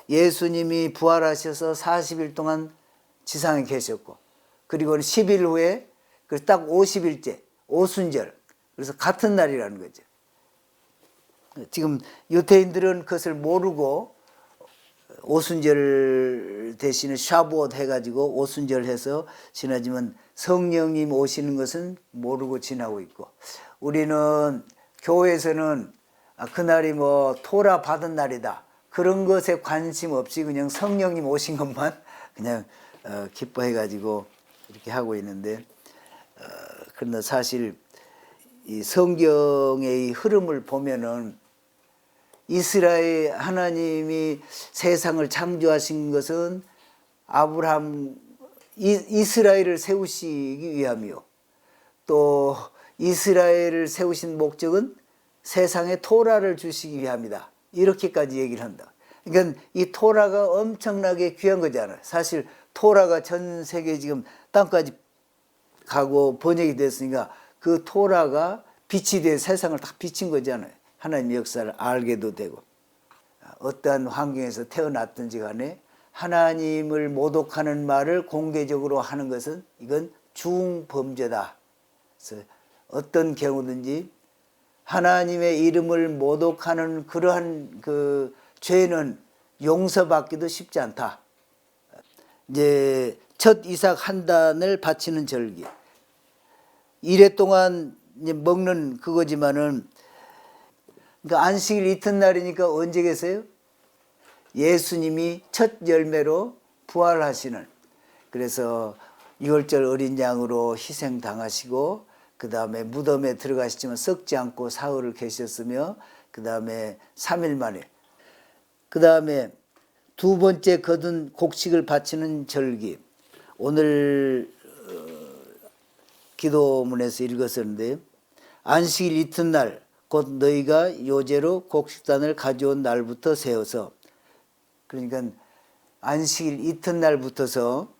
예수님이 부활하셔서 40일 동안 지상에 계셨고, 그리고 10일 후에 딱 50일째 오순절, 그래서 같은 날이라는 거죠. 지금 유대인들은 그것을 모르고 오순절 대신에 샤부옷 해가지고 오순절 해서 지나지만 성령님 오시는 것은 모르고 지나고 있고, 우리는 교회에서는 그날이 뭐 토라 받은 날이다 그런 것에 관심 없이 그냥 성령님 오신 것만 그냥 기뻐해가지고 이렇게 하고 있는데, 그러나 사실 이 성경의 이 흐름을 보면은 이스라엘 하나님이 세상을 창조하신 것은 이스라엘을 세우시기 위함이요, 또 이스라엘을 세우신 목적은 세상에 토라를 주시기 위함이다, 이렇게까지 얘기를 한다. 그러니까 이 토라가 엄청나게 귀한 거잖아요. 사실 토라가 전 세계 지금 땅까지 가고 번역이 됐으니까 그 토라가 빛이 돼 세상을 다 비친 거잖아요. 하나님의 역사를 알게도 되고, 어떠한 환경에서 태어났든지 간에 하나님을 모독하는 말을 공개적으로 하는 것은 이건 중범죄다. 그래서 어떤 경우든지 하나님의 이름을 모독하는 그러한 그 죄는 용서받기도 쉽지 않다. 이제 첫 이삭 한 단을 바치는 절기, 이래 동안 이제 먹는 그거지만은, 그러니까 안식일 이튿날이니까 언제 계세요? 예수님이 첫 열매로 부활하시는, 그래서 유월절 어린 양으로 희생당하시고 그 다음에 무덤에 들어가시지만 썩지 않고 사흘을 계셨으며, 그 다음에 3일 만에, 그 다음에 두 번째 거둔 곡식을 바치는 절기, 오늘 기도문에서 읽었었는데, 안식일 이튿날 곧 너희가 요제로 곡식단을 가져온 날부터 세워서, 그러니까 안식일 이튿날부터서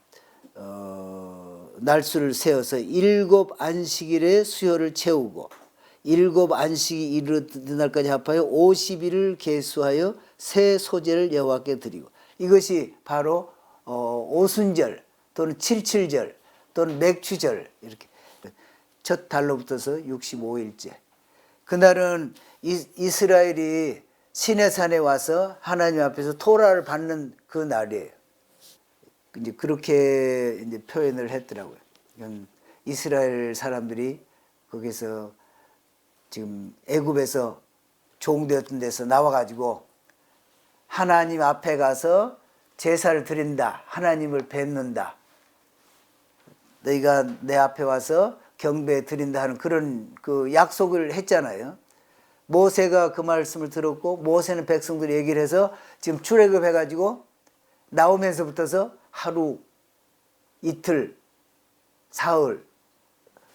날수를 세워서 7 안식일의 수요를 채우고 7 안식이 이르는 날까지 합하여 50일을 계수하여 새 소제를 여호와께 드리고, 이것이 바로 오순절 또는 칠칠절 또는 맥추절, 이렇게 첫 달로부터서 65일째. 그날은 이스라엘이 시내산에 와서 하나님 앞에서 토라를 받는 그 날이에요. 이제 그렇게 이제 표현을 했더라고요. 이스라엘 사람들이 거기서 지금 애굽에서 종되었던 데서 나와가지고 하나님 앞에 가서 제사를 드린다, 하나님을 뵙는다, 너희가 내 앞에 와서 경배 드린다 하는 그런 그 약속을 했잖아요. 모세가 그 말씀을 들었고, 모세는 백성들이 얘기를 해서 지금 출애굽 해가지고 나오면서부터서 하루, 이틀, 사흘,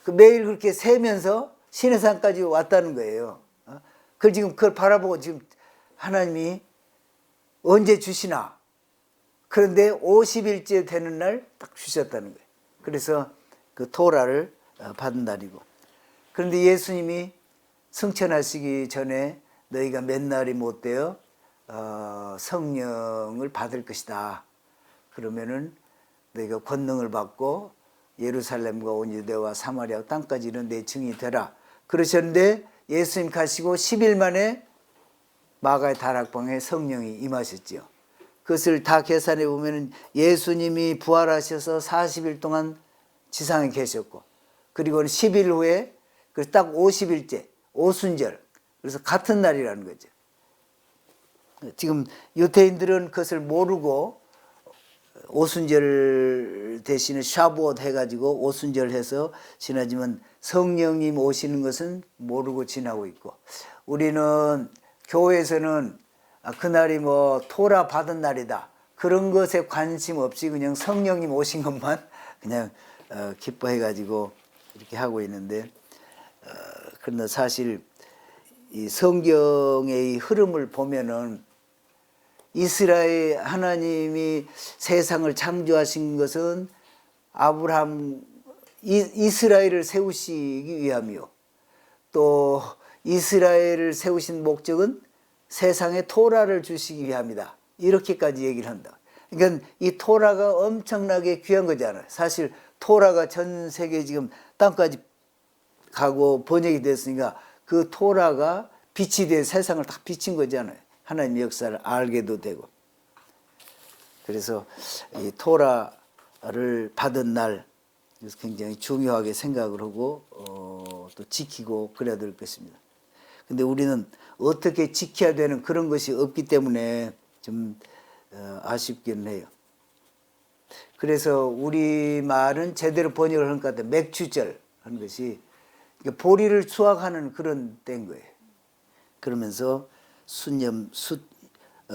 그 매일 그렇게 세면서 시내산까지 왔다는 거예요. 그걸 지금 그걸 바라보고 지금 하나님이 언제 주시나, 그런데 50일째 되는 날 딱 주셨다는 거예요. 그래서 그 토라를 받은 날이고, 그런데 예수님이 승천하시기 전에 너희가 몇 날이 못 되어 성령을 받을 것이다. 그러면은 너희가 권능을 받고 예루살렘과 온 유대와 사마리아 땅까지 이런 내 증인이 되라. 그러셨는데 예수님 가시고 10일 만에 마가의 다락방에 성령이 임하셨지요. 그것을 다 계산해 보면은 예수님이 부활하셔서 40일 동안 지상에 계셨고, 그리고 10일 후에 딱 50일째 오순절, 그래서 같은 날이라는 거죠. 지금 유대인들은 그것을 모르고 오순절 대신에 샤부옷 해가지고 오순절 해서 지나지만 성령님 오시는 것은 모르고 지나고 있고, 우리는 교회에서는 그날이 뭐 토라 받은 날이다 그런 것에 관심 없이 그냥 성령님 오신 것만 그냥 기뻐해가지고 이렇게 하고 있는데, 그러나 사실 이 성경의 흐름을 보면은 이스라엘 하나님이 세상을 창조하신 것은 이스라엘을 세우시기 위함이요, 또 이스라엘을 세우신 목적은 세상에 토라를 주시기 위함이다, 이렇게까지 얘기를 한다. 그러니까 이 토라가 엄청나게 귀한 거잖아요. 사실 토라가 전 세계 지금 땅까지 가고 번역이 됐으니까 그 토라가 빛이 돼 세상을 다 비친 거잖아요. 하나님의 역사를 알게도 되고. 그래서 이 토라를 받은 날 굉장히 중요하게 생각을 하고 또 지키고 그래야 될 것입니다. 근데 우리는 어떻게 지켜야 되는 그런 것이 없기 때문에 좀 아쉽기는 해요. 그래서 우리말은 제대로 번역을 한 것 같아요. 맥추절 하는 것이 보리를 수확하는 그런 때인 거예요. 그러면서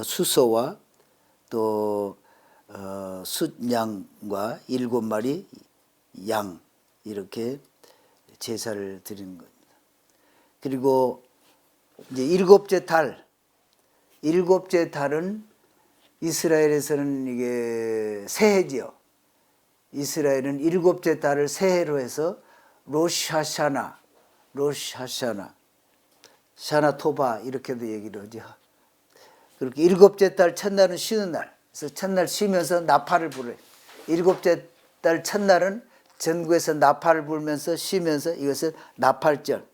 수소와 또 숫양과 7마리 양 이렇게 제사를 드리는 겁니다. 그리고 이제 일곱째 달은 이스라엘에서는 이게 새해지요. 이스라엘은 일곱째 달을 새해로 해서 로시하샤나, 샤나토바 이렇게도 얘기를 하죠. 그렇게 일곱째 달 첫날은 쉬는 날. 그래서 첫날 쉬면서 나팔을 불어요. 일곱째 달 첫날은 전국에서 나팔을 불면서 쉬면서 이것은 나팔절.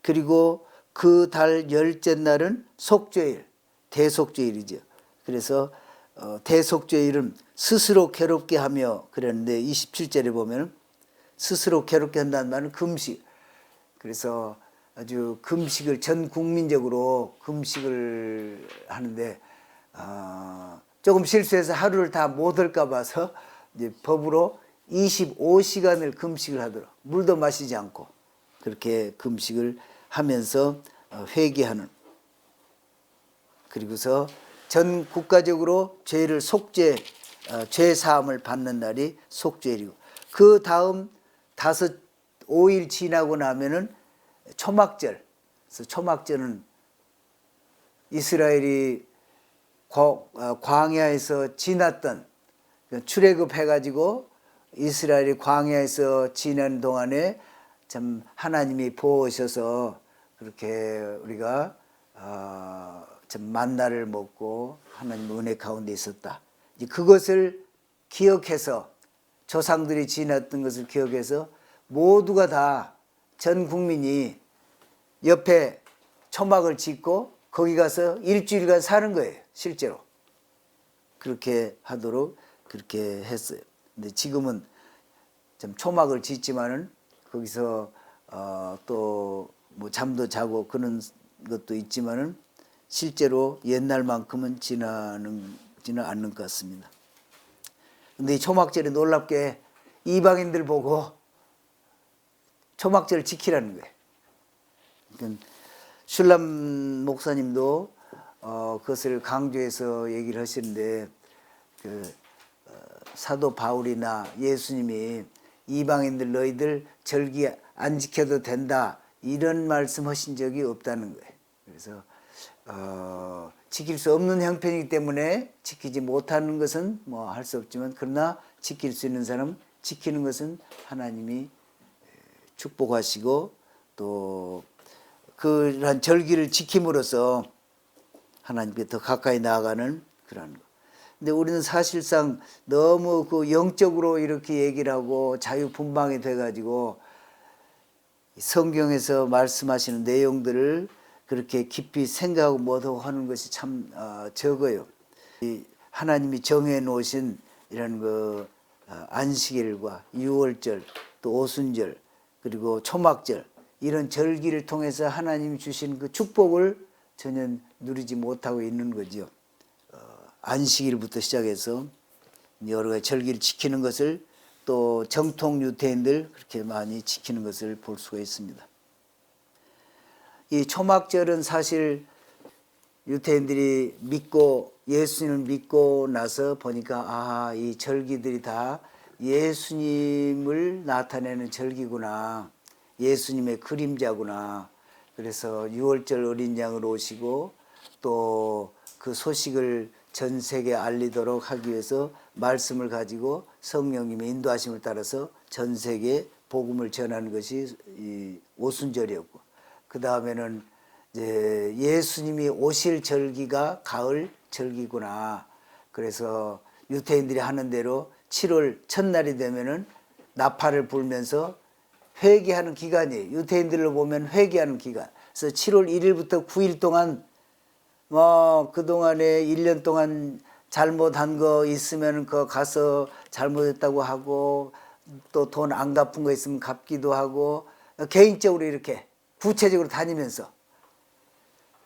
그리고 그 달 열째 날은 속죄일, 대속죄일이죠. 그래서 대속죄일은 스스로 괴롭게 하며 그랬는데 27절에 보면 스스로 괴롭게 한다는 말은 금식. 그래서 아주 금식을 전 국민적으로 금식을 하는데 조금 실수해서 하루를 다 못 할까 봐서 이제 법으로 25시간을 금식을 하도록 물도 마시지 않고 그렇게 금식을 하면서 회개하는 그리고서 전 국가적으로 죄를 죄 사함을 받는 날이 속죄일이고 그 다음 5일 지나고 나면은 초막절. 그래서 초막절은 이스라엘이 광야에서 지났던 출애굽해가지고 이스라엘이 광야에서 지난 동안에 참 하나님이 보호하셔서 그렇게 우리가 참 만나를 먹고 하나님 은혜 가운데 있었다. 그것을 기억해서 조상들이 지났던 것을 기억해서 모두가 다 전 국민이 옆에 초막을 짓고 거기 가서 일주일간 사는 거예요. 실제로. 그렇게 하도록 그렇게 했어요. 근데 지금은 좀 초막을 짓지만은 거기서 또 뭐 잠도 자고 그런 것도 있지만은 실제로 옛날만큼은 지나지는 않는 것 같습니다. 근데 이 초막절이 놀랍게 이방인들 보고 초막절을 지키라는 거예요. 그러니까 슐람 목사님도 그것을 강조해서 얘기를 하시는데 사도 바울이나 예수님이 이방인들 너희들 절기 안 지켜도 된다 이런 말씀하신 적이 없다는 거예요. 그래서 지킬 수 없는 형편이기 때문에 지키지 못하는 것은 뭐 할 수 없지만 그러나 지킬 수 있는 사람 지키는 것은 하나님이 축복하시고 또 그런 절기를 지킴으로써 하나님께 더 가까이 나아가는 그런 거. 근데 우리는 사실상 너무 그 영적으로 이렇게 얘기를 하고 자유분방이 돼가지고 성경에서 말씀하시는 내용들을 그렇게 깊이 생각하고 뭐하고 하는 것이 참 적어요. 하나님이 정해 놓으신 이런 그 안식일과 유월절 또 오순절 그리고 초막절 이런 절기를 통해서 하나님이 주신 그 축복을 전혀 누리지 못하고 있는 거죠. 안식일부터 시작해서 여러 가지 절기를 지키는 것을 또 정통 유대인들 그렇게 많이 지키는 것을 볼 수가 있습니다. 이 초막절은 사실 유대인들이 믿고 예수님을 믿고 나서 보니까 이 절기들이 다 예수님을 나타내는 절기구나. 예수님의 그림자구나. 그래서 유월절 어린 양을 오시고 또 그 소식을 전 세계에 알리도록 하기 위해서 말씀을 가지고 성령님의 인도하심을 따라서 전 세계에 복음을 전하는 것이 이 오순절이었고 그 다음에는 이제 예수님이 오실 절기가 가을 절기구나. 그래서 유태인들이 하는 대로 7월 첫날이 되면은 나팔을 불면서 회개하는 기간이에요. 유태인들로 보면 회개하는 기간. 그래서 7월 1일부터 9일 동안 그동안에 1년 동안 잘못한 거 있으면 그 가서 잘못했다고 하고 또 돈 안 갚은 거 있으면 갚기도 하고 개인적으로 이렇게 구체적으로 다니면서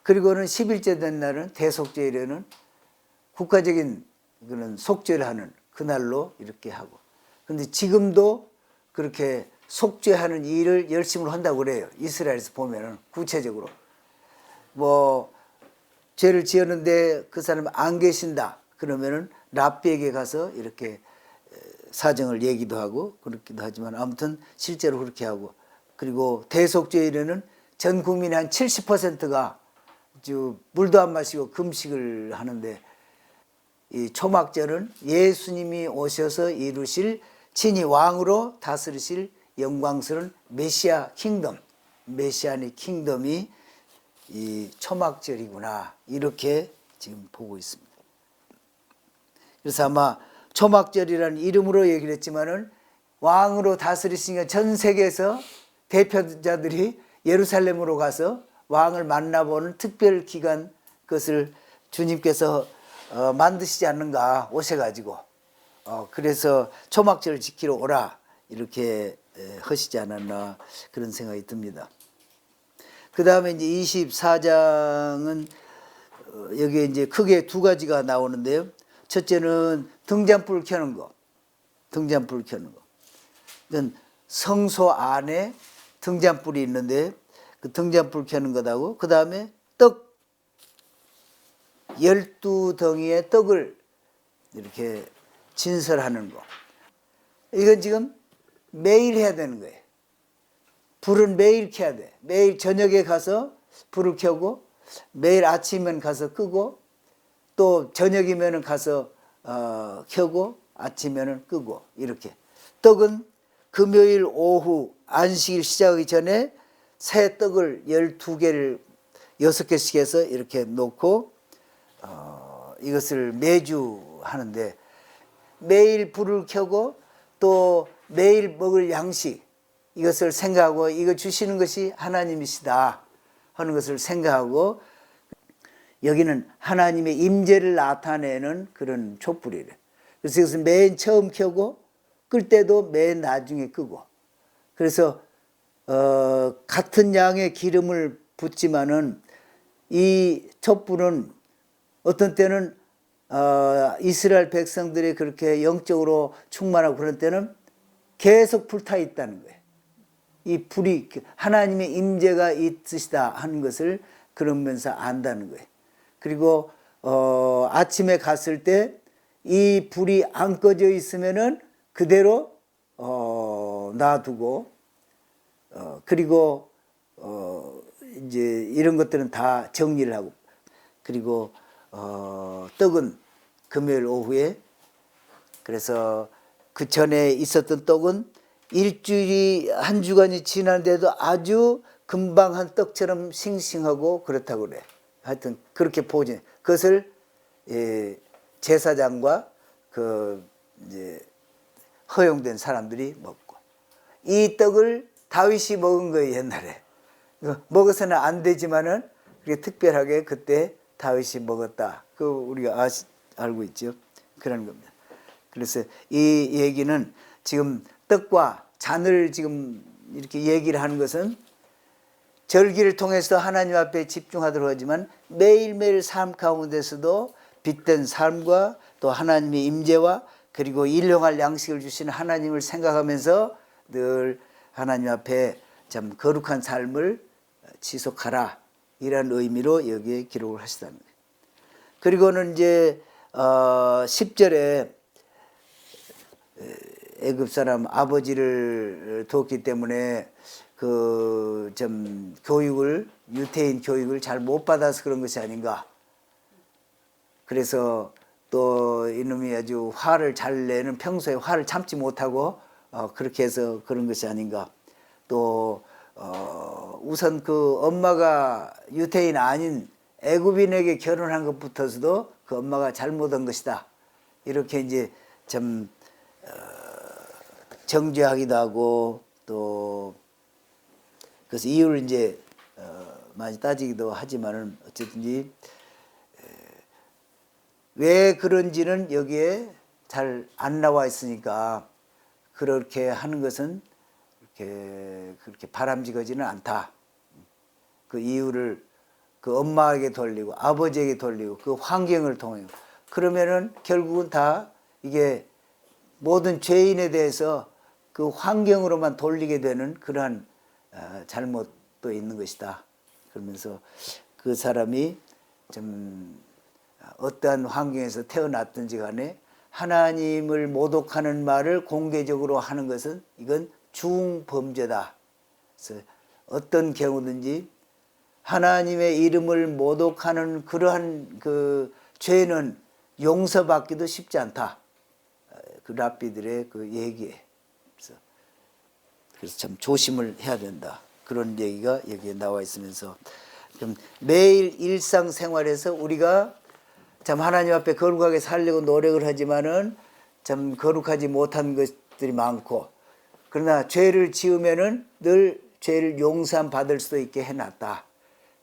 그리고는 10일째 된 날은 대속죄일에는 국가적인 그런 속죄를 하는 그날로 이렇게 하고 근데 지금도 그렇게 속죄하는 일을 열심히 한다고 그래요. 이스라엘에서 보면은 구체적으로 뭐 죄를 지었는데 그 사람이 안 계신다 그러면은 랍비에게 가서 이렇게 사정을 얘기도 하고 그렇기도 하지만 아무튼 실제로 그렇게 하고 그리고 대속죄일에는 전 국민의 한 70%가 물도 안 마시고 금식을 하는데 이 초막절은 예수님이 오셔서 이루실 친히 왕으로 다스리실 영광스러운 메시아 킹덤, 메시아닉 킹덤이 이 초막절이구나 이렇게 지금 보고 있습니다. 그래서 아마 초막절이라는 이름으로 얘기를 했지만은 왕으로 다스리시니까 전 세계에서 대표자들이 예루살렘으로 가서 왕을 만나보는 특별 기간 그것을 주님께서 만드시지 않는가 오셔가지고 그래서 초막절을 지키러 오라 이렇게 하시지 않았나 그런 생각이 듭니다. 그 다음에 이제 24장은 여기에 이제 크게 두 가지가 나오는데요. 첫째는 등잔불 켜는 거, 등잔불 켜는 거. 성소 안에 등잔불이 있는데 그 등잔불 켜는 것하고 그 다음에 떡 12덩이의 떡을 이렇게 진설하는 거. 이건 지금 매일 해야 되는 거예요. 불은 매일 켜야 돼. 매일 저녁에 가서 불을 켜고 매일 아침이면 가서 끄고 또 저녁이면 가서 켜고 아침이면 끄고 이렇게. 떡은 금요일 오후 안식일 시작하기 전에 새 떡을 12개를 6개씩 해서 이렇게 놓고 이것을 매주 하는데 매일 불을 켜고 또 매일 먹을 양식 이것을 생각하고 이거 주시는 것이 하나님이시다 하는 것을 생각하고 여기는 하나님의 임재를 나타내는 그런 촛불이래. 그래서 이것을 맨 처음 켜고 끌 때도 맨 나중에 끄고 그래서 같은 양의 기름을 붓지만은 이 촛불은 어떤 때는 이스라엘 백성들이 그렇게 영적으로 충만하고 그런 때는 계속 불타 있다는 거예요. 이 불이 하나님의 임재가 있으시다 하는 것을 그러면서 안다는 거예요. 그리고 아침에 갔을 때 이 불이 안 꺼져 있으면은 그대로 놔두고 그리고 이제 이런 것들은 다 정리를 하고 그리고 떡은 금요일 오후에 그래서 그 전에 있었던 떡은 일주일이 한 주간이 지났는데도 아주 금방 한 떡처럼 싱싱하고 그렇다고 그래. 하여튼 그렇게 보지. 그것을 제사장과 그 이제 허용된 사람들이 먹고 이 떡을 다윗이 먹은 거예요 옛날에. 먹어서는 안 되지만은 그게 특별하게 그때 다윗이 먹었다. 그 우리가 알고 있죠. 그런 겁니다. 그래서 이 얘기는 지금 떡과 잔을 지금 이렇게 얘기를 하는 것은 절기를 통해서 하나님 앞에 집중하도록 하지만 매일매일 삶 가운데서도 빛된 삶과 또 하나님의 임재와 그리고 일용할 양식을 주시는 하나님을 생각하면서 늘 하나님 앞에 참 거룩한 삶을 지속하라 이런 의미로 여기에 기록을 하시다는 거예요. 그리고는 이제 10절에 애굽 사람 아버지를 돕기 때문에 그 좀 교육을 유태인 교육을 잘 못 받아서 그런 것이 아닌가. 그래서 또 이놈이 아주 화를 잘 내는 평소에 화를 참지 못하고 그렇게 해서 그런 것이 아닌가. 또 우선 그 엄마가 유태인 아닌 애굽인에게 결혼한 것부터서도 그 엄마가 잘못한 것이다. 이렇게 이제 좀 정죄하기도 하고 또 그래서 이유를 이제 많이 따지기도 하지만은 어쨌든지 왜 그런지는 여기에 잘 안 나와 있으니까 그렇게 하는 것은 그렇게 바람직하지는 않다. 그 이유를 그 엄마에게 돌리고 아버지에게 돌리고 그 환경을 통해 그러면은 결국은 다 이게 모든 죄인에 대해서 그 환경으로만 돌리게 되는 그러한 잘못도 있는 것이다. 그러면서 그 사람이 좀 어떠한 환경에서 태어났든지 간에 하나님을 모독하는 말을 공개적으로 하는 것은 이건 중범죄다. 그래서 어떤 경우든지 하나님의 이름을 모독하는 그러한 그 죄는 용서받기도 쉽지 않다. 그 랍비들의 그 얘기에. 그래서 참 조심을 해야 된다. 그런 얘기가 여기에 나와 있으면서 좀 매일 일상생활에서 우리가 참 하나님 앞에 거룩하게 살려고 노력을 하지만은 참 거룩하지 못한 것들이 많고 그러나 죄를 지으면은 늘 죄를 용서함 받을 수도 있게 해놨다.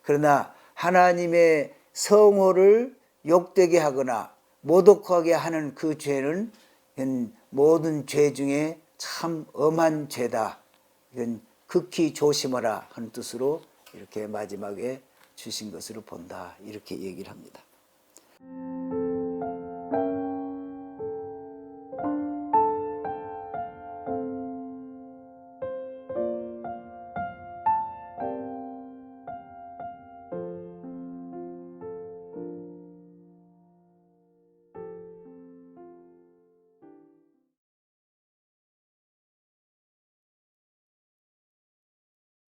그러나 하나님의 성호를 욕되게 하거나 모독하게 하는 그 죄는 모든 죄 중에 참 엄한 죄다. 이건 극히 조심하라 하는 뜻으로 이렇게 마지막에 주신 것으로 본다. 이렇게 얘기를 합니다.